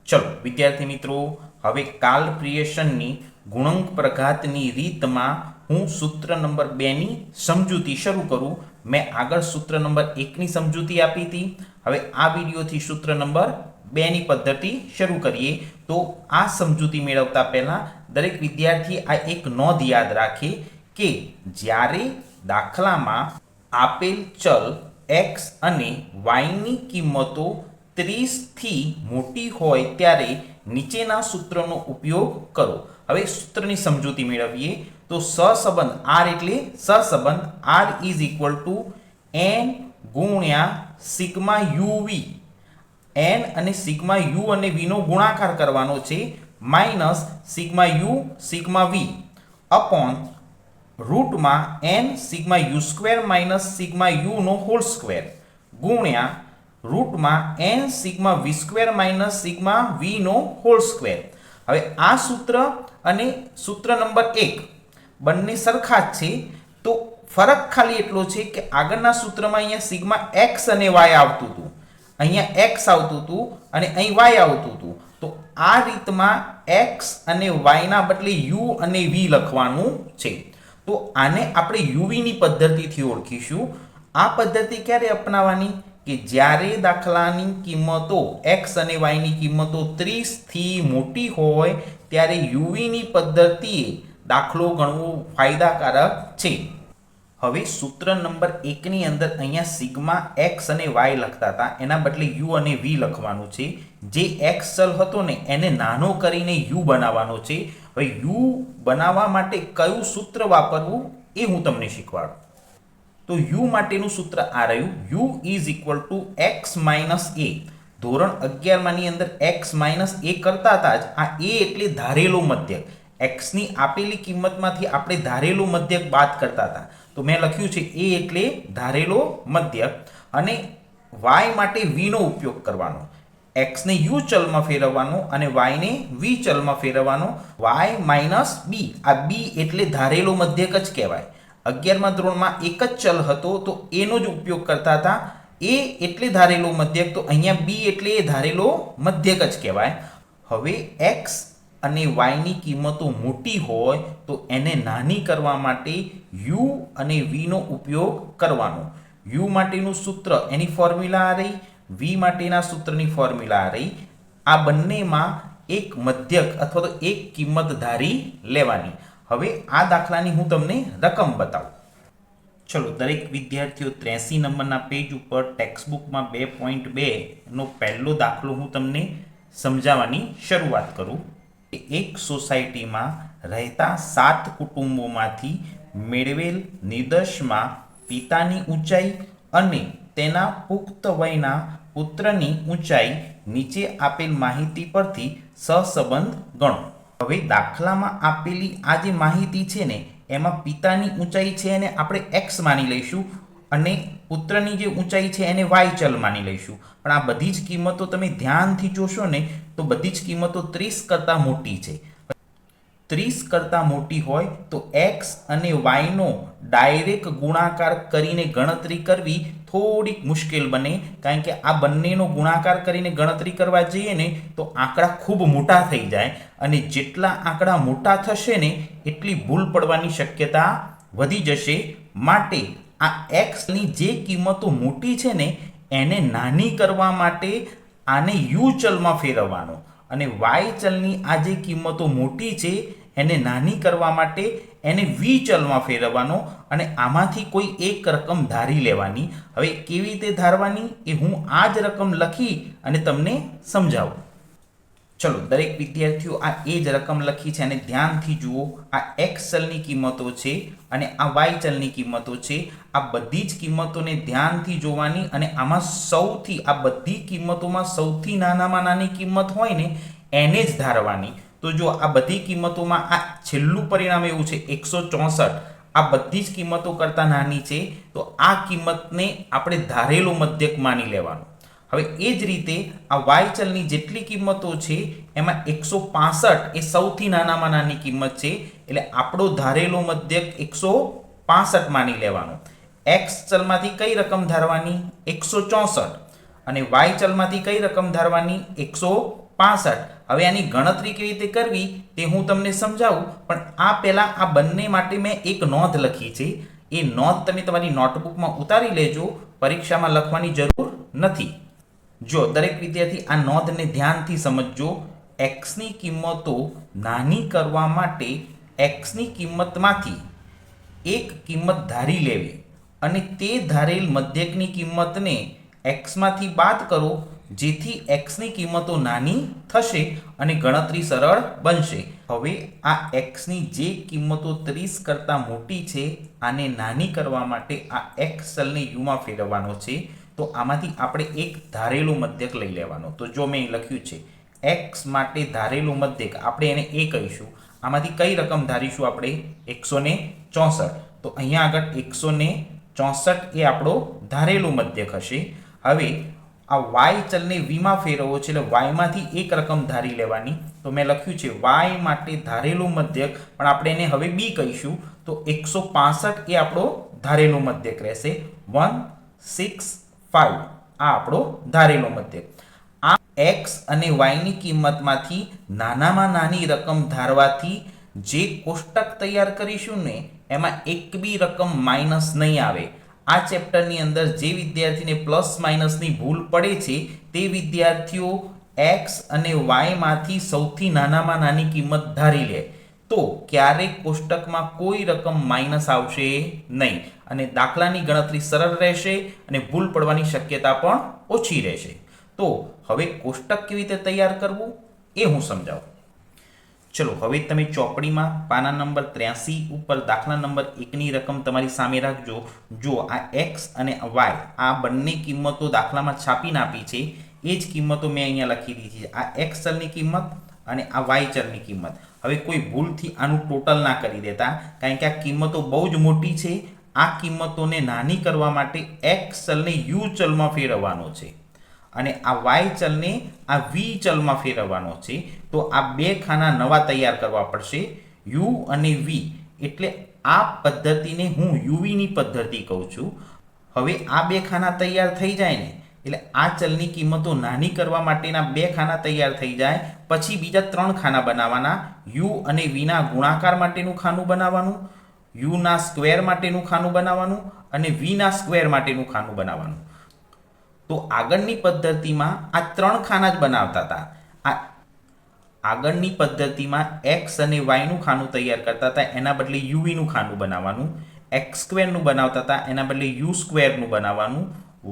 चलो विद्यार्थी मित्रों, हवे कालक्रिएशननी गुणक प्रघातनी रीतमां हूँ सूत्र नंबर 2 नी समजूती शरू करूँ। मैं आगळ सूत्र नंबर 1 नी समजूती आपी थी। हवे आ विडियोथी सूत्र नंबर 2 नी पद्धति शरू करिए। तो आ समजूती मेळवता पहेला दरेक विद्यार्थी आ एक नोंध याद राखे के ज्यारे दाखलामां आपेल चल एक्स अने वाय नी किंमतो 30 थी मोटी होय त्यारे नीचेना सूत्रनो उपयोग करो। हवे सूत्रनी समजूती मेळवीए तो सहसंबंध आर एटले सहसंबंध R is equal to N गुण्या सिग्मा यू वी। एन अने सिग्मा यू अने वी नो गुणाकार करवानो छे minus sigma U sigma V upon root में N sigma U square minus sigma U नो होल स्क्वेर गुण्या रूट में N sigma V square minus sigma V नो होल स्क्वेर। हवे आ सूत्र अने सूत्र नंबर 1 बंने सरखा ज छे। तो फरक खाली एटलो छे के आगळना सूत्रमां अहींया सिग्मा एक्स अने वाय आवतुं हतुं, अहींया एक्स आवतुं हतुं अने અહીં वाय आवतुं हतुं। तो आ रीतमां एक्स अने वाय ना बदले यू अने वी लखवानुं छे। तो आने आपणे यूवी नी पद्धतिथी ओळखीशुं। आ पद्धति क्यारे अपनाववानी के ज्यारे दाखलानी किंमतो एक्स अने वाय नी किंमतो 30 थी मोटी होय त्यारे यूवी नी पद्धतिए दाखलो गणવો फायदाकारक छे। हवे सूत्र नंबर 1 नी अंदर अहींया सिग्मा एक्स अने वाय लखता हता एना बदले यू अने वी लखवानुं छे। जे एक्स चल हतो ने एने नानो करीने यू बनाववानो छे। हवे यू बनाववा माटे कयुं सूत्र वापरवुं ए हुं तमने शीखवाडुं। तो u माटेનું सूत्र आ रह्યું u is equal to X minus A. धोरण 11 मानी अंदर एक्स माइनस ए करता था ज आ ए एटले धारेलो मध्यक। एक्स नी आपेली किंमतमांथी आपणे धारेलो मध्यक बाद करता था। तो मैं लख्યું છે ए एटले धारेलो मध्यक अने y माटे v नो उपयोग करवानो। x ने u चल में फेरववानो अने y ने v चल में फेरववानो। y माइनस b आ b एटले धारेलो मध्यक ज कहेवाय। 11मा ધોરણમાં એક જ ચલ હતો તો એનો જ ઉપયોગ કરતા હતા। એ એટલે ધારેલો મધ્યક, તો અહીંયા b એટલે એ ધારેલો મધ્યક જ કહેવાય। હવે x અને y ની કિંમતો મોટી હોય તો એને નાની કરવા માટે u અને v નો ઉપયોગ કરવાનો। u માટેનું સૂત્ર એની ફોર્મ્યુલા આ રહી, v માટેના સૂત્રની ફોર્મ્યુલા આ રહી। આ બંનેમાં એક મધ્યક અથવા તો એક કિંમત ધારી લેવાની। હવે આ દાખલાની હું તમને રકમ બતાવું। ચલો દરેક વિદ્યાર્થીઓ 83 નંબરના પેજ ઉપર ટેક્સ્ટબુકમાં 2.2 નો પહેલો દાખલો હું તમને સમજાવવાની શરૂઆત કરું। એક સોસાયટીમાં રહેતા 7 કુટુંબોમાંથી મેળવેલ નિર્દેશમાં પિતાની ઊંચાઈ અને તેના પુખ્ત વયના પુત્રની ઊંચાઈ નીચે આપેલ માહિતી પરથી સહસંબંધ ગણો। હવે દાખલામાં આપેલી આ જે માહિતી છે ને એમાં પિતાની ઊંચાઈ છે એને આપણે x માની લઈશું અને પુત્રની જે ઊંચાઈ છે એને y ચલ માની લઈશું। પણ આ બધી જ કિંમતો તમે ધ્યાનથી જોશો ને તો બધી જ કિંમતો 30 કરતાં મોટી છે। 30 કરતાં મોટી હોય તો x અને y નો ડાયરેક્ટ ગુણાકાર કરીને ગણતરી કરવી થોડીક મુશ્કેલ બને, કારણ કે આ બંનેનો ગુણાકાર કરીને ગણતરી કરવા જઈએ ને તો આંકડા ખૂબ મોટા થઈ જાય અને જેટલા આંકડા મોટા થશે ને એટલી ભૂલ પડવાની શક્યતા વધી જશે। માટે આ x ની જે કિંમતો મોટી છે ને એને નાની કરવા માટે આને u ચલમાં ફેરવવાનો અને y ચલની આ જે કિંમતો મોટી છે એને નાની કરવા માટે એને v ચલમાં ફેરવવાનો અને આમાંથી કોઈ એક રકમ ધારી લેવાની। હવે કેવી રીતે ધારવાની એ હું આ જ રકમ લખી અને તમને સમજાવું। ચલો દરેક વિદ્યાર્થીઓ આ એ જ રકમ લખી છે અને ધ્યાનથી જુઓ। આ x ચલની કિંમતો છે અને આ y ચલની કિંમતો છે। આ બધી જ કિંમતોને ધ્યાનથી જોવાની અને આમાં સૌથી આ બધી કિંમતોમાં સૌથી નાનામાં નાની કિંમત હોય ને એને જ ધારવાની। तो जो आ बधी किंमतों में आ छेल्लू परिणाम एवं छे 164 आ बधी ज किंमतों करता नानी छे, तो आ किंमत ने आपणे धारेलो मध्यक मानी लेवानो। हवे ए ज रीते आ y चलनी जेटली किंमतो छे एमां 165 ए सौथी नानामां नानी किंमत छे, एटले आपणो धारेलो मध्यक 165 मानी लेवानो। x चलमांथी कई रकम धारवानी 164 અને y ચલમાંથી કઈ રકમ ધારવાની 165। 65. હવે આની ગણતરી કેવી રીતે કરવી તે હું તમને સમજાવું, પણ આ પહેલાં આ બંને માટે મેં એક નોંધ લખી છે. એ નોંધ તમે તમારી નોટબુકમાં ઉતારી લેજો, પરીક્ષામાં લખવાની જરૂર નથી. જો દરેક વિદ્યાર્થી આ નોંધને ધ્યાનથી સમજજો. એક્સની કિંમતો નાની કરવા માટે એક્સની કિંમતમાંથી એક કિંમત ધારી લેવી અને તે ધારેલ મધ્યકની કિંમતને એક્સમાંથી બાદ કરો, જેથી એક્સની કિંમતો નાની થશે અને ગણતરી સરળ બનશે. હવે આ એક્સની જે કિંમતો 30 કરતાં મોટી છે આને નાની કરવા માટે આ એક્સ ચલને યુમાં ફેરવવાનો છે. તો આમાંથી આપણે એક ધારેલું મધ્યક લઈ લેવાનો. તો જો મેં લખ્યું છે એક્સ માટે ધારેલું મધ્યક, આપણે એને એ કહીશું. આમાંથી કઈ રકમ ધારીશું આપણે? 164. તો અહીંયા આગળ 164 એ આપણો ધારેલું મધ્યક હશે. હવે આ વાય ચલને વીમાં ફેરવવો છે, એટલે વાયમાંથી એક રકમ ધારી લેવાની. તો મેં લખ્યું છે વાય માટે ધારેલું મધ્યક, પણ આપણે એને હવે બી કહીશું. તો 165 એ આપણો ધારેલું મધ્યક રહેશે. 165 આ આપણો ધારેલો મધ્યક. આ એક્સ અને વાયની કિંમતમાંથી નાનામાં નાની રકમ ધારવાથી જે કોષ્ટક તૈયાર કરીશું ને એમાં એક બી રકમ માઇનસ નહીં આવે. આ ચેપ્ટરની અંદર જે વિદ્યાર્થીને પ્લસ માઇનસની ભૂલ પડે છે તે વિદ્યાર્થીઓ એક્સ અને વાયમાંથી સૌથી નાનામાં નાની કિંમત ધારી લે તો ક્યારેક કોષ્ટકમાં કોઈ રકમ માઇનસ આવશે નહીં અને દાખલાની ગણતરી સરળ રહેશે અને ભૂલ પડવાની શક્યતા પણ ઓછી રહેશે. તો હવે કોષ્ટક કેવી રીતે તૈયાર કરવું એ હું સમજાવું. ચલો હવે તમે ચોપડીમાં પાના નંબર 83 ઉપર દાખલા નંબર 1ની રકમ તમારી સામે રાખજો. જો આ એક્સ અને વાય આ બંને કિંમતો દાખલામાં છાપીને આપી છે, એ જ કિંમતો મેં અહીંયા લખી દીધી છે. આ એક્સ ચલની કિંમત અને આ વાય ચલની કિંમત. હવે કોઈ ભૂલથી આનું ટોટલ ના કરી દેતા, કારણ કે આ કિંમતો બહુ જ મોટી છે. આ કિંમતોને નાની કરવા માટે એક્સ ચલને યુ ચલમાં ફેરવવાનો છે અને આ વાય ચલને આ વી ચલમાં ફેરવવાનો છે. તો આ બે ખાના નવા તૈયાર કરવા પડશે, યુ અને વી. એટલે આ પદ્ધતિને હું યુવીની પદ્ધતિ કહું છું. હવે આ બે ખાના તૈયાર થઈ જાય ને એટલે આ ચલની કિંમતો નાની કરવા માટેના બે ખાના તૈયાર થઈ જાય, પછી બીજા 3 ખાના બનાવવાના. યુ અને વીના ગુણાકાર માટેનું ખાનું બનાવવાનું, યુના સ્ક્વેર માટેનું ખાનું બનાવવાનું અને વીના સ્ક્વેર માટેનું ખાનું બનાવવાનું. તો આગળની પદ્ધતિમાં આ 3 ખાના જ બનાવતા હતા. આગળની પદ્ધતિમાં એક્સ અને વાયનું ખાનું તૈયાર કરતા હતા, એના બદલે યુવીનું ખાનું બનાવવાનું. એક્સ સ્ક્વેરનું બનાવતા હતા, એના બદલે યુ સ્ક્વેરનું બનાવવાનું.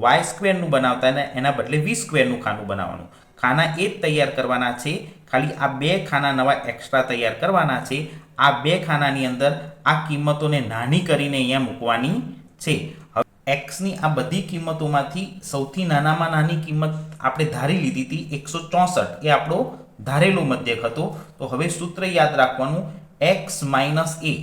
વાય સ્ક્વેરનું બનાવતા હતા, એના બદલે વી સ્ક્વેરનું ખાનું બનાવવાનું. ખાના એ જ તૈયાર કરવાના છે, ખાલી આ બે ખાના નવા એક્સ્ટ્રા તૈયાર કરવાના છે. આ બે ખાનાની અંદર આ કિંમતોને નાની કરીને અહીંયા મૂકવાની છે. હવે એક્સની આ બધી કિંમતોમાંથી સૌથી નાનામાં નાની કિંમત આપણે ધારી લીધી હતી 164, એ આપણો ધારેલો મધ્યક હતો. તો હવે સૂત્ર યાદ રાખવાનું, એક્સ માઇનસ એ.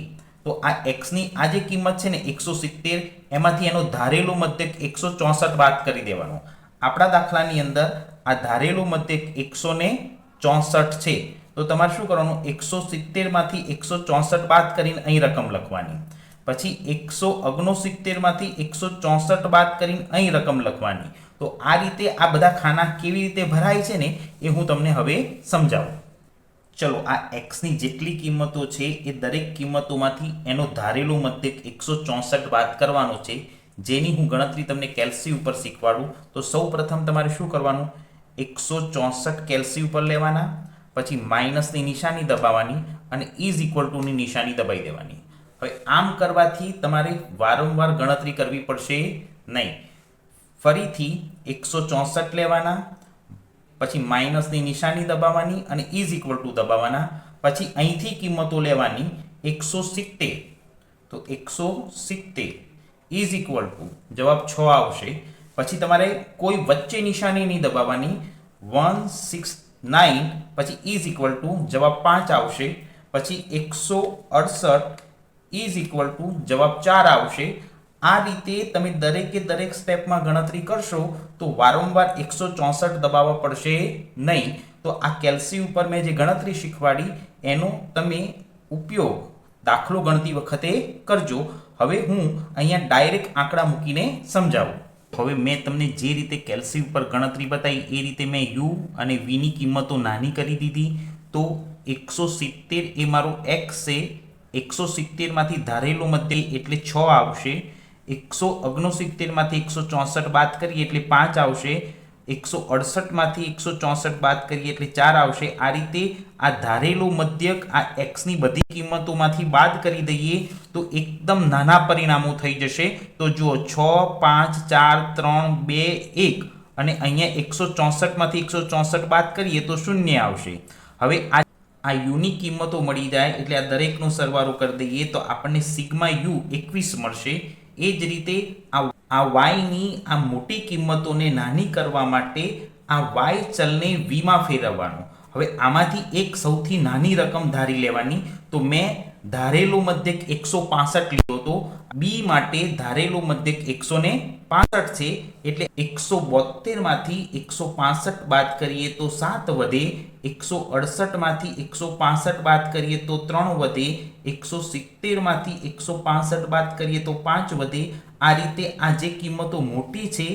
તો આ એક્સની આ જે કિંમત છે ને 170, એમાંથી એનો ધારેલો મધ્યક 164 બાદ કરી દેવાનો. આપણા દાખલાની અંદર આ ધારેલો મધ્યક 164 છે. તો તમારે શું કરવાનું, 170 માંથી 164 બાદ કરીને અહીં રકમ લખવાની. પછી 169 માંથી 164 બાદ કરીને અહીં રકમ લખવાની. તો આ રીતે આ બધા ખાના કેવી રીતે ભરાય છે ને એ હું તમને હવે સમજાવું. ચલો આ એક્સની જેટલી કિંમતો છે એ દરેક કિંમતોમાંથી એનો ધારેલો મધ્યક 164 બાદ કરવાનો છે, જેની હું ગણતરી તમને કેલ્સી ઉપર શીખવાડું. તો સૌ પ્રથમ તમારે શું કરવાનું, 164 કેલ્સી ઉપર લેવાના, પછી માઇનસની નિશાની દબાવવાની અને ઇઝ ઇક્વલ ટુની નિશાની દબાવી દેવાની. હવે આમ કરવાથી તમારે વારંવાર ગણતરી કરવી પડશે નહીં. ફરીથી 164 લેવાના, પછી માઇનસની નિશાની દબાવવાની અને ઇઝ ઇક્વલ ટુ દબાવવાના. પછી અહીંથી કિંમતો લેવાની 170. તો 170 ઇઝ ઇક્વલ ટુ જવાબ 6 આવશે. પછી તમારે કોઈ વચ્ચે નિશાની નહીં દબાવવાની, 169 પછી ઇઝ ઇક્વલ ટુ જવાબ 5 આવશે. પછી 168 ઇઝ ઇક્વલ ટુ જવાબ 4 આવશે. આ રીતે તમે દરેકે દરેક સ્ટેપમાં ગણતરી કરશો તો વારંવાર 164 દબાવવા પડશે નહીં. તો આ કેલ્સી ઉપર મેં જે ગણતરી શીખવાડી એનો તમે ઉપયોગ દાખલો ગણતી વખતે કરજો. હવે હું અહીંયા ડાયરેક્ટ આંકડા મૂકીને સમજાવું. હવે મેં તમને જે રીતે કેલ્સી ઉપર ગણતરી બતાવી એ રીતે મેં યુ અને વીની કિંમતો નાની કરી દીધી. તો 170 એ મારો એક્સ છે. 170માંથી ધારેલો મધ્ય એટલે 6 આવશે. 169માંથી 164 બાદ કરીએ એટલે 5 આવશે. 168માંથી 164 બાદ કરીએ એટલે 4 આવશે. આ રીતે આ ધારેલો મધ્યક આ એક્સની બધી કિંમતોમાંથી બાદ કરી દઈએ તો એકદમ નાના પરિણામો થઈ જશે. તો જુઓ 6, 5, 4, 3, 2, 1 અને અહીંયા 164માંથી 164 બાદ કરીએ તો 0 આવશે. હવે આ યુની કિંમતો મળી જાય એટલે આ દરેકનો સરવાળો કરી દઈએ તો આપણને સિગ્મા યુ 21 મળશે. એ જ રીતે આ વાયની આ મોટી કિંમતોને નાની કરવા માટે આ વાય ચલને વીમાં ફેરવવાનો. હવે આમાંથી એક સૌથી નાની રકમ ધારી લેવાની. તો મેં ધારેલો મધ્યક 165 લીધો હતો. બી માટે ધારેલો મધ્યક 165 છે એટલે 172માંથી 165 બાદ કરીએ તો 7 વધે. 168માંથી 165 બાદ કરીએ તો 3 વધે. 170માંથી 165 બાદ કરીએ તો 5 વધે. આ રીતે આ જે કિંમતો મોટી છે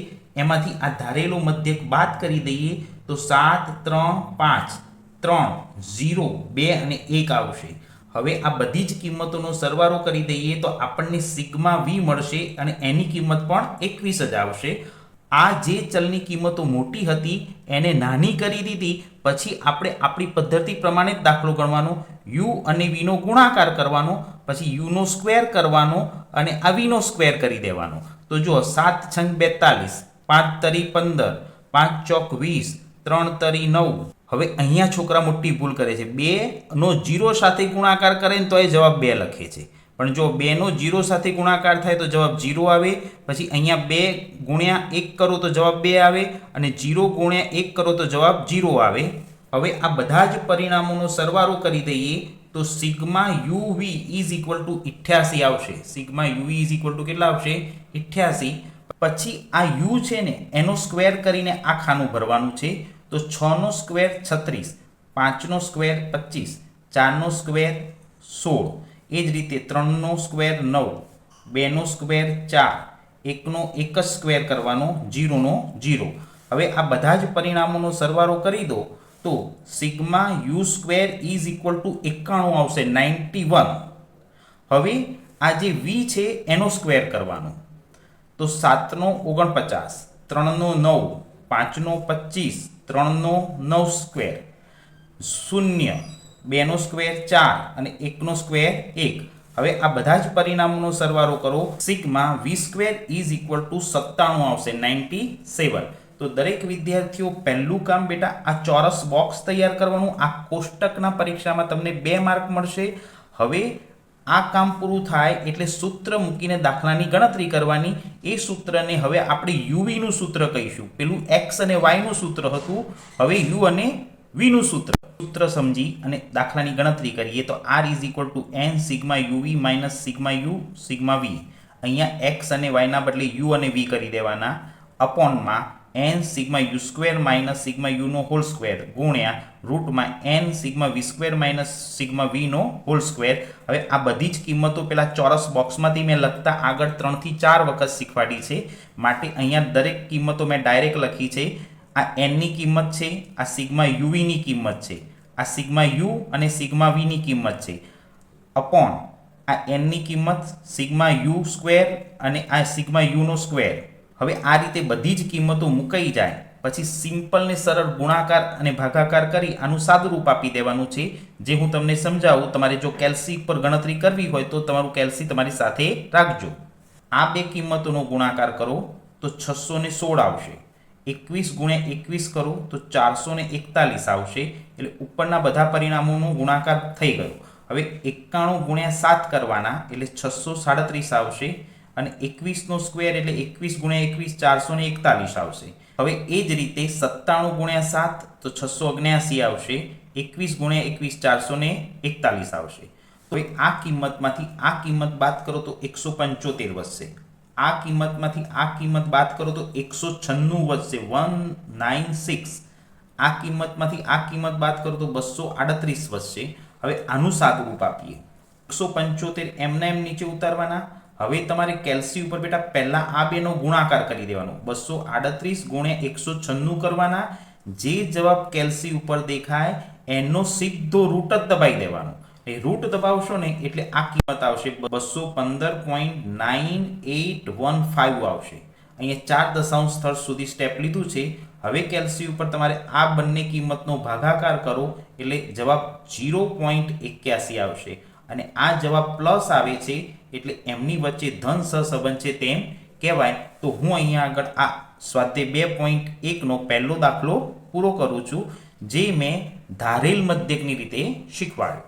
એમાંથી આ ધારેલો મધ્યક બાદ કરી દઈએ તો 7, 3, 5, 3, 0, 2 અને 1 આવશે. હવે આ બધી જ કિંમતોનો સરવાળો કરી દઈએ તો આપણને સિગ્મા વી મળશે અને એની કિંમત પણ 21 જ આવશે. આ જે ચલની કિંમતો મોટી હતી એને નાની કરી દીધી. પછી આપણે આપણી પદ્ધતિ પ્રમાણે જ દાખલો ગણવાનો. યુ અને વીનો ગુણાકાર કરવાનો, પછી યુનો સ્ક્વેર કરવાનો અને આ વીનો સ્ક્વેર કરી દેવાનો. તો જો 7 છંગ 42, 5 તરી 15, 5 ચોક 20, 3 તરી 9. હવે અહીંયા છોકરા મોટી ભૂલ કરે છે. 2 નો 0 સાથે ગુણાકાર કરે ને તો એ જવાબ 2 લખે છે. પણ જો 2 નો 0 સાથે ગુણાકાર થાય તો જવાબ 0 આવે. પછી અહીંયા 2 ગુણ્યા 1 કરો તો જવાબ 2 આવે અને 0 ગુણ્યા 1 કરો તો જવાબ 0 આવે. હવે આ બધા જ પરિણામોનો સરવાળો કરી દઈએ તો sigma U V is equal to 88 આવશે. Sigma U V is equal to કેટલા આવશે? 88. પછી આ યુ છે ને એનો સ્ક્વેર કરીને આ ખાનું ભરવાનું છે. તો 6 નો સ્ક્વેર 36, 5 નો સ્ક્વેર 25, 4 નો સ્ક્વેર 16, એ જ રીતે 3 નો સ્ક્વેર 9, 2 નો સ્ક્વેર 4, 1 નો 1 જ સ્ક્વેર કરવાનો, 0 નો 0. હવે આ બધા જ પરિણામોનો સરવાળો કરી દો તો sigma U square is equal two 91 આવશે, 91. હવે આ જે વી છે એનો સ્ક્વેર કરવાનો. તો 7 નો 49, 3 નો 9, 5 નો 25, 3 નો 9 સ્ક્વેર, 0, 2 નો સ્ક્વેર 4 અને 1 નો સ્ક્વેર 1. હવે આ બધા જ પરિણામોનો સરવાળો કરો. Sigma V square is equal to 97 આવશે, 97. તો દરેક વિદ્યાર્થીઓ પહેલું કામ બેટા આ ચોરસ બોક્સ તૈયાર કરવાનું. આ કોષ્ટકના પરીક્ષામાં તમને 2 માર્ક મળશે. હવે આ કામ પૂરું થાય એટલે સૂત્ર મૂકીને દાખલાની ગણતરી કરવાની. એ સૂત્રને હવે આપણે યુવીનું સૂત્ર કહીશું. પેલું એક્સ અને વાયનું સૂત્ર હતું, હવે યુ અને વીનું સૂત્ર સમજી અને દાખલાની ગણતરી કરીએ તો R is equal to N sigma U V minus sigma U sigma V. અહીંયા એક્સ અને વાયના બદલે યુ અને વી કરી દેવાના. અપોનમાં N sigma U square minus sigma યુનો હોલ સ્ક્વેર ગુણ્યા રૂટમાં N sigma V square minus sigma વીનો હોલ સ્ક્વેર. હવે આ બધી જ કિંમતો પેલા ચોરસ બોક્સમાંથી મેં લખતા આગળ 3 થી 4 વખત શીખવાડી છે, માટે અહીંયા દરેક કિંમતો મેં ડાયરેક્ટ લખી છે. આ એનની કિંમત છે, આ સિગ્મા યુવીની કિંમત છે, આ સિગ્મા યુ અને સિગ્મા વીની કિંમત છે, અપોન આ એનની કિંમત સિગ્મા યુ સ્ક્વેર અને આ સિગ્મા યુનો સ્ક્વેર. હવે આ રીતે બધી જ કિંમતો મુકાઈ જાય પછી સિમ્પલ ને સરળ ગુણાકાર અને ભાગાકાર કરી આનું સાદુરૂપ આપી દેવાનું છે, જે હું તમને સમજાવું. તમારે જો કેલ્સી પર ગણતરી કરવી હોય તો તમારું કેલ્સી તમારી સાથે રાખજો. આ બે કિંમતોનો ગુણાકાર કરો તો 616 આવશે. 21 ગુણ્યા 21 કરો તો 441 આવશે. એટલે ઉપરના બધા પરિણામોનો ગુણાકાર થઈ ગયો. હવે 91 ગુણ્યા 7 કરવાના એટલે 637 આવશે અને 21નો સ્ક્વેર એટલે 21 ગુણ્યા 21 441 આવશે. હવે એ જ રીતે 97 ગુણ્યા 7 તો 679 આવશે. 21 ગુણ્યા 21 441 આવશે. તો આ કિંમતમાંથી આ કિંમત બાદ કરો તો 175 વધશે. આ કિંમતમાંથી આ કિંમત બાદ કરો તો 196 વધશે, 196. આ કિંમતમાંથી આ કિંમત બાદ કરો તો 238 વધશે. હવે આનું સાદુરૂપ આપીએ. 175 એમના એમ નીચે ઉતારવાના હવે તમારે કેલ્સી ઉપર બેટા પહેલા આ બેનો ગુણાકાર કરી દેવાનો, 238 ગુણ્યા 196 કરવાના. જે જવાબ કેલ્સી ઉપર દેખાય એનો સીધો રૂટ જ દબાઈ દેવાનો. એ રૂટ દબાવશો ને એટલે આ કિંમત આવશે 215.9815 આવશે. અહીંયા 4 દશાંશ સ્થળ સુધી સ્ટેપ લીધું છે. હવે કેલ્સી ઉપર તમારે આ બંને કિંમતનો ભાગાકાર કરો એટલે જવાબ 0.81 આવશે. અને આ જવાબ પ્લસ આવે છે એટલે એમની વચ્ચે ધન સહસંબંધ છે તેમ કહેવાય. તો હું અહીંયા આગળ આ સ્વાધ્યાય 2.1 પહેલો દાખલો પૂરો કરું છું, જે મેં ધારેલ મધ્યકની રીતે શીખવાડ્યો.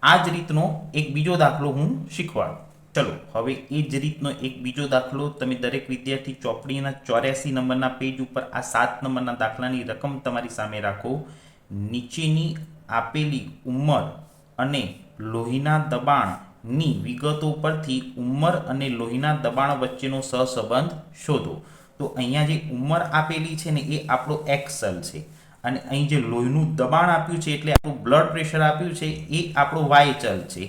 આ જ રીતનો એક બીજો દાખલો હું શીખવાડું. ચલો હવે એ જ રીતનો એક બીજો દાખલો તમે દરેક વિદ્યાર્થી ચોપડીના 84 નંબરના પેજ ઉપર આ 7 નંબરના દાખલાની રકમ તમારી સામે રાખો. નીચેની આપેલી ઉંમર અને લોહીના દબાણની વિગતો પરથી ઉંમર અને લોહીના દબાણ વચ્ચેનો સહસંબંધ શોધો. તો અહીંયા જે ઉંમર આપેલી છે ને એ આપણો એક્સ ચલ છે, અને અહીં જે લોહીનું દબાણ આપ્યું છે એટલે આપણું બ્લડ પ્રેશર આપ્યું છે એ આપણો વાય ચલ છે.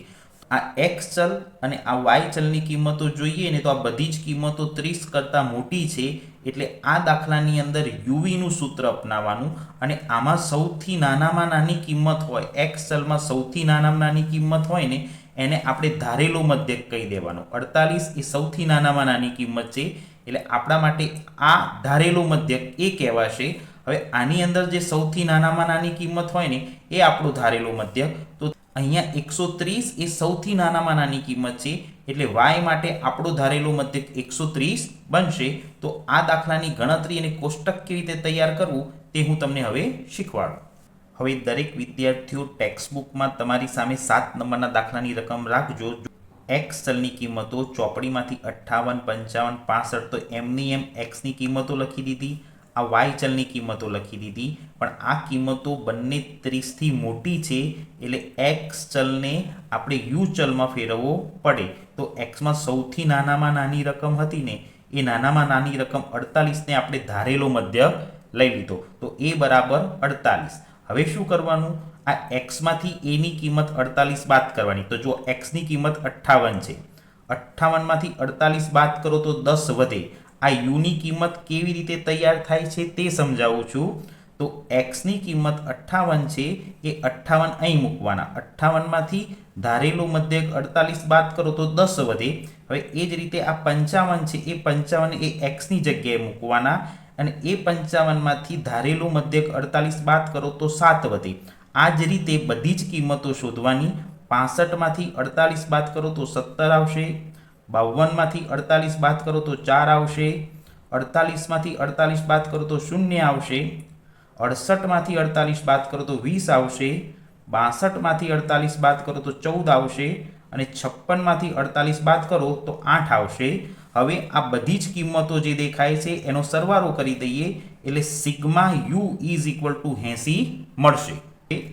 આ એક્સ ચલ અને આ વાય ચલની કિંમતો જોઈએ ને તો આ બધી જ કિંમતો 30 કરતાં મોટી છે. એટલે આ દાખલાની અંદર યુવીનું સૂત્ર અપનાવવાનું, અને આમાં સૌથી નાનામાં નાની કિંમત હોય, એક્સ ચલમાં સૌથી નાનામાં નાની કિંમત હોય ને એને આપણે ધારેલો મધ્યક કહી દેવાનો. 48 એ સૌથી નાનામાં નાની કિંમત છે એટલે આપણા માટે આ ધારેલો મધ્યક એ કહેવાશે. હવે આની અંદર જે સૌથી નાનામાં નાની કિંમત હોય ને એ આપણો ધારેલો મધ્યક. તો અહીંયા 130 એ સૌથી નાનામાં નાની કિંમત છે એટલે y માટે આપણો ધારેલો મધ્યક 130 બનશે. તો આ દાખલાની ગણતરી અને કોષ્ટક કેવી રીતે તૈયાર કરવું તે હું તમને હવે શીખવાડું. હવે દરેક વિદ્યાર્થીઓ ટેક્સ્ટ બુકમાં તમારી સામે 7 નંબરના દાખલાની રકમ રાખજો. એક્સ ચલની કિંમતો ચોપડીમાંથી 58, 55, 65 તો એમની એમ એક્સની કિંમતો લખી દીધી, આ વાય ચલની કિંમતો લખી દીધી. પણ આ કિંમતો બંને 30થી મોટી છે એટલે એક્સ ચલને આપણે યુ ચલમાં ફેરવવો પડે. તો એક્સમાં સૌથી નાનામાં નાની રકમ હતી ને એ નાનામાં નાની રકમ 48ને આપણે ધારેલો મધ્યક લઈ લીધો. તો એ બરાબર 48. હવે શું કરવાનું? આ એક્સમાંથી એની કિંમત 48 બાદ કરવાની. તો જો એક્સની કિંમત 58 છે, 58માંથી 48 બાદ કરો તો 10 વધે. આ યુની કિંમત કેવી રીતે તૈયાર થાય છે તે સમજાવું છું. તો એક્સની કિંમત 58 છે એ 58 અહીં મૂકવાના. 58માંથી ધારેલો મધ્યક 48 બાદ કરો તો 10 વધે. હવે એ જ રીતે આ 55 છે એ 55 એ એક્સની જગ્યાએ મૂકવાના, અને એ 55માંથી ધારેલો મધ્યક 48 બાદ કરો તો 7 વધે. આ જ રીતે બધી જ કિંમતો શોધવાની. 65માંથી 48 બાદ કરો તો 17 આવશે, 52માંથી 48 બાદ કરો તો 4 આવશે, 48માંથી 48 બાદ કરો તો 0 આવશે, 68માંથી 48 બાદ કરો તો 20 આવશે, 62માંથી 48 બાદ કરો તો 14 આવશે, અને 56માંથી 48 બાદ કરો તો 8 આવશે. હવે આ બધી જ કિંમતો જે દેખાય છે એનો સરવાળો કરી દઈએ એટલે sigma you is equal two 80 મળશે.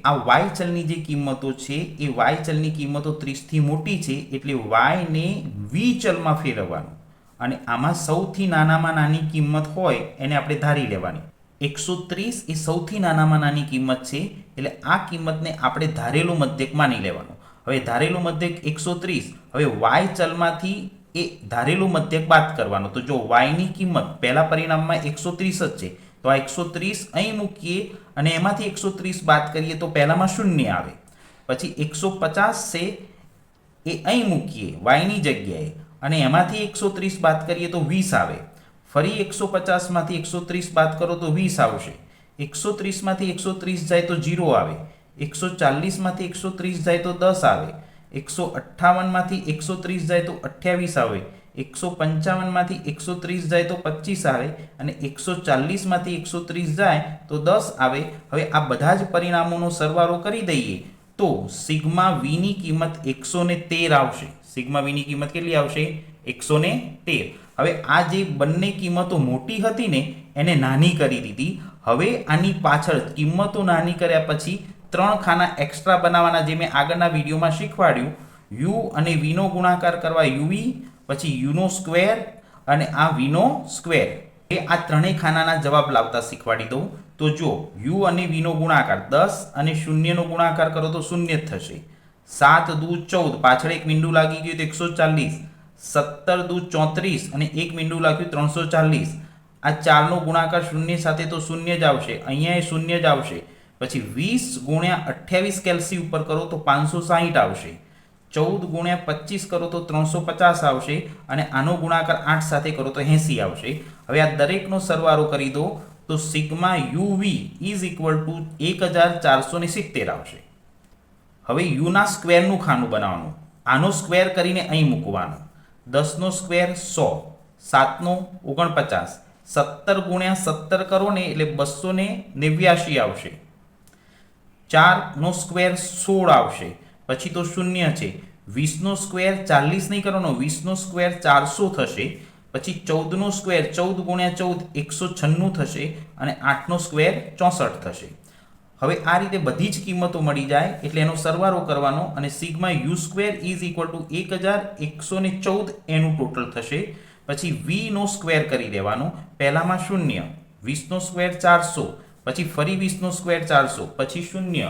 આ વાય ચલની જે કિંમતો છે એ વાય ચલની કિંમતો 30થી મોટી છે એટલે વાયને વી ચલમાં ફેરવવાનું, અને આમાં સૌથી નાનામાં નાની કિંમત હોય એને આપણે ધારી લેવાની. 130 એ સૌથી નાનામાં નાની કિંમત છે એટલે આ કિંમતને આપણે ધારેલો મધ્યક માની લેવાનો. હવે ધારેલો મધ્યક 130, હવે વાય ચલમાંથી એ ધારેલો મધ્યક બાદ કરવાનો. તો જો વાયની કિંમત પહેલા પરિણામમાં 130 જ છે તો આ 130 અહીં મૂકીએ અને એમાંથી 130 બાદ કરીએ તો પહેલામાં 0 આવે. પછી 150 છે એ અહીં મૂકીએ વાયની જગ્યાએ અને એમાંથી 130 બાદ કરીએ તો 20 આવે. ફરી 150માંથી 130 બાદ કરો તો 20 આવશે. 130માંથી 130 જાય તો 0 આવે. 140માંથી 130 જાય તો 10 આવે. 158માંથી 130 જાય તો 28 આવે. 155માંથી 130 જાય તો 25 આવે, અને 140માંથી 130 જાય તો 10 આવે. હવે આ બધા જ પરિણામોનો સરવાળો કરી દઈએ તો સિગ્મા વીની કિંમત 113 આવશે. સિગ્મા વીની કિંમત કેટલી આવશે? 113. હવે આ જે બંને કિંમતો મોટી હતી ને એને નાની કરી દીધી. હવે આની પાછળ કિંમતો નાની કર્યા પછી 3 ખાના એક્સ્ટ્રા બનાવવાના, જે મેં આગળના વિડીયોમાં શીખવાડ્યું. યુ અને વીનો ગુણાકાર કરવા યુવી, પછી યુનો સ્ક્વેર અને આ વીનો સ્ક્વેર. એ આ ત્રણેય ખાનાના જવાબ લાવતા શીખવાડી દઉં. તો જો યુ અને વીનો ગુણાકાર 10 અને 0 નો ગુણાકાર કરો તો 0 જ થશે. 7 દુ 14, પાછળ એક મીંડું લાગી ગયું તો 140. 17 દુ 34 અને 1 મીંડું લખ્યું 340. આ 4નો ગુણાકાર શૂન્ય સાથે તો શૂન્ય જ આવશે, અહીંયા એ શૂન્ય જ આવશે. પછી 20 ગુણ્યા 28 કેલ્સી ઉપર કરો તો 560 આવશે. 14 ગુણ્યા 25 કરો તો 350 આવશે અને આનો ગુણાકાર 8 સાથે કરો તો 80 આવશે. હવે આ દરેકનો સરવાળો કરી દો તો sigma UV is equal two 1470 આવશે. હવે યુના સ્ક્વેરનું ખાનું બનાવવાનું, આનો સ્ક્વેર કરીને અહીં મૂકવાનું. 10નો સ્ક્વેર 100, 7નો 49, 17 ગુણ્યા 17 કરો ને એટલે 289 આવશે. 4નો સ્ક્વેર 16 આવશે, પછી તો શૂન્ય છે. 20નો સ્ક્વેર 40 નહીં કરવાનો, 20નો સ્ક્વેર 400 થશે. પછી 14નો સ્ક્વેર 14 ગુણ્યા 14 196 થશે અને 8નો સ્ક્વેર 64 થશે. હવે આ રીતે બધી જ કિંમતો મળી જાય એટલે એનો સરવાળો કરવાનો અને sigma U square is equal two 1114 એનું ટોટલ થશે. પછી વી નો સ્ક્વેર કરી દેવાનો, પહેલામાં શૂન્ય, 20નો સ્ક્વેર 400, પછી ફરી 20નો સ્ક્વેર 400, પછી શૂન્ય,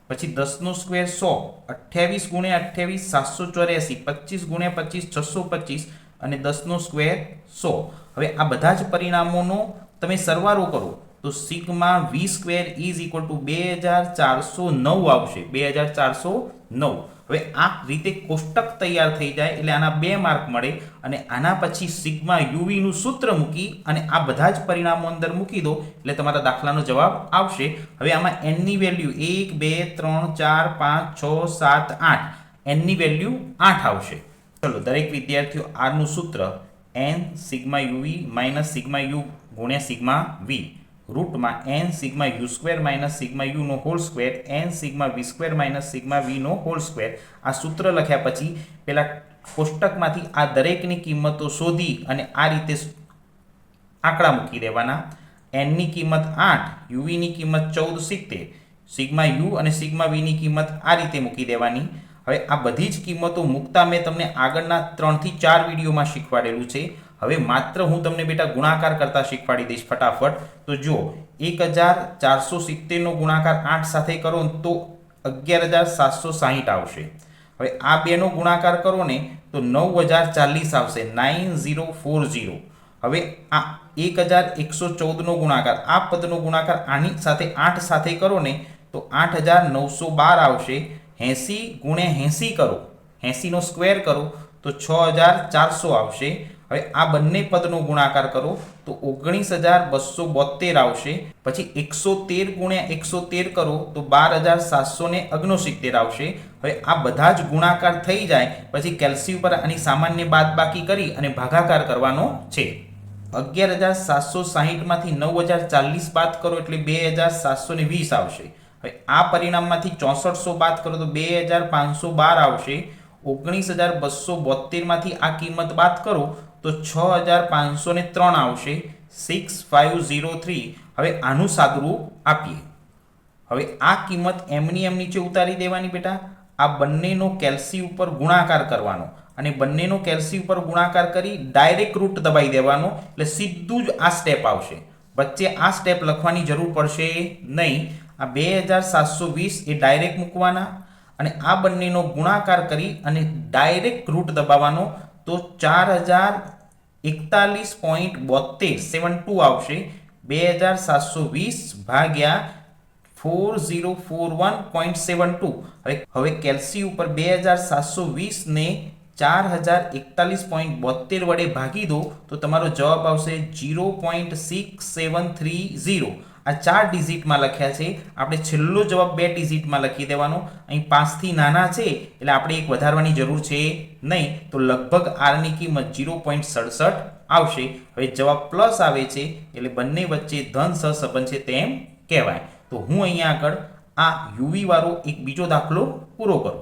પછી 10નો સ્ક્વેર 100, 28 ગુણ્યા 28 784, 25 ગુણ્યા 25 625 અને 10નો સ્ક્વેર 100. હવે આ બધા જ પરિણામોનો તમે સરવાળો કરો તો sigma V square is equal to 2409 આવશે. 2409. હવે આ રીતે કોષ્ટક તૈયાર થઈ જાય એટલે આના 2 માર્ક મળે અને આના પછી સિગ્મા યુવીનું સૂત્ર મૂકી અને આ બધા જ પરિણામો અંદર મૂકી દો એટલે તમારા દાખલાનો જવાબ આવશે. હવે આમાં એનની વેલ્યુ 1 2 3 4 5 6 7 8, એનની વેલ્યુ 8 આવશે. ચલો દરેક વિદ્યાર્થીઓ આરનું સૂત્ર N sigma U V minus sigma U ગુણ્યા સિગ્મા વી રૂટમાં N sigma U square minus sigma U નો whole square N sigma V square minus sigma V નો હોલ સ્ક્વેર. આ સૂત્ર લખ્યા પછી પેલા કોષ્ટકમાંથી આ દરેકની કિંમતો શોધી અને આ રીતે આંકડા મૂકી દેવાના. એનની કિંમત 8, યુવીની કિંમત 1470, સિગ્મા યુ અને સિગ્મા વીની કિંમત આ રીતે મૂકી દેવાની. હવે આ બધી જ કિંમતો મૂકતા મેં તમને આગળના 3 થી 4 વિડીયોમાં શીખવાડેલું છે. હવે માત્ર હું તમને બેટા ગુણાકાર કરતા શીખવાડી દઈશ ફટાફટ. તો જો 1470 નો ગુણાકાર 8 સાથે કરો તો 11760 આવશે. હવે આ બેનો ગુણાકાર કરો ને તો 9040 આવશે, 9040. હવે આ 1114 નો ગુણાકાર, આ પદનો ગુણાકાર આની સાથે 8 સાથે કરો ને તો 8912 આવશે. 80 ગુણ્યા 80 કરો, 80 નો સ્ક્વેર કરો તો 6400 આવશે. હવે આ બંને પદનો ગુણાકાર કરો તો 19272 આવશે. પછી 113 ગુણ્યા 113 કરો તો 12769 આવશે. હવે આ બધા જ ગુણાકાર થઈ જાય પછી કેલ્સી ઉપર આની સામાન્ય બાદબાકી કરી અને ભાગાકાર કરવાનો છે. 11760 માંથી 9040 બાદ કરો એટલે 2720 આવશે. હવે આ પરિણામમાંથી 6400 બાદ કરો તો 2512 આવશે. 19272 માંથી આ કિંમત બાદ કરો તો 6503 આવશે, 6503. હવે આનું સાદુરૂપ આપીએ. હવે આ કિંમત એમની એમ નીચે ઉતારી દેવાની બેટા. આ બંનેનો કેલ્સી ઉપર ગુણાકાર કરવાનો અને બંનેનો કેલ્સી ઉપર ગુણાકાર કરી ડાયરેક્ટ રૂટ દબાઈ દેવાનો એટલે સીધું જ આ સ્ટેપ આવશે. વચ્ચે આ સ્ટેપ લખવાની જરૂર પડશે નહીં. આ 2720 એ ડાયરેક્ટ મૂકવાના અને આ બંનેનો ગુણાકાર કરી અને ડાયરેક્ટ રૂટ દબાવવાનો તો 4041.72 આવશે. 2720 ભાગ્યા 4041.72. હવે કેલ્સી ઉપર 2720 ને 4041.72 વડે ભાગી દો તો તમારો જવાબ આવશે 0.6730. આ 4 ડિજિટમાં લખ્યા છે, આપણે છેલ્લો જવાબ 2 ડિજિટમાં લખી દેવાનો. અહીં 5 થી નાના છે એટલે આપણે એક વધારવાની જરૂર છે નહીં, તો લગભગ આરની કિંમત 0.67 આવશે. હવે જવાબ પ્લસ આવે છે એટલે બંને વચ્ચે ધન સહસંબંધ છે તેમ કહેવાય. તો હું અહીંયા આગળ આ યુવી વાળો એક બીજો દાખલો પૂરો કરું.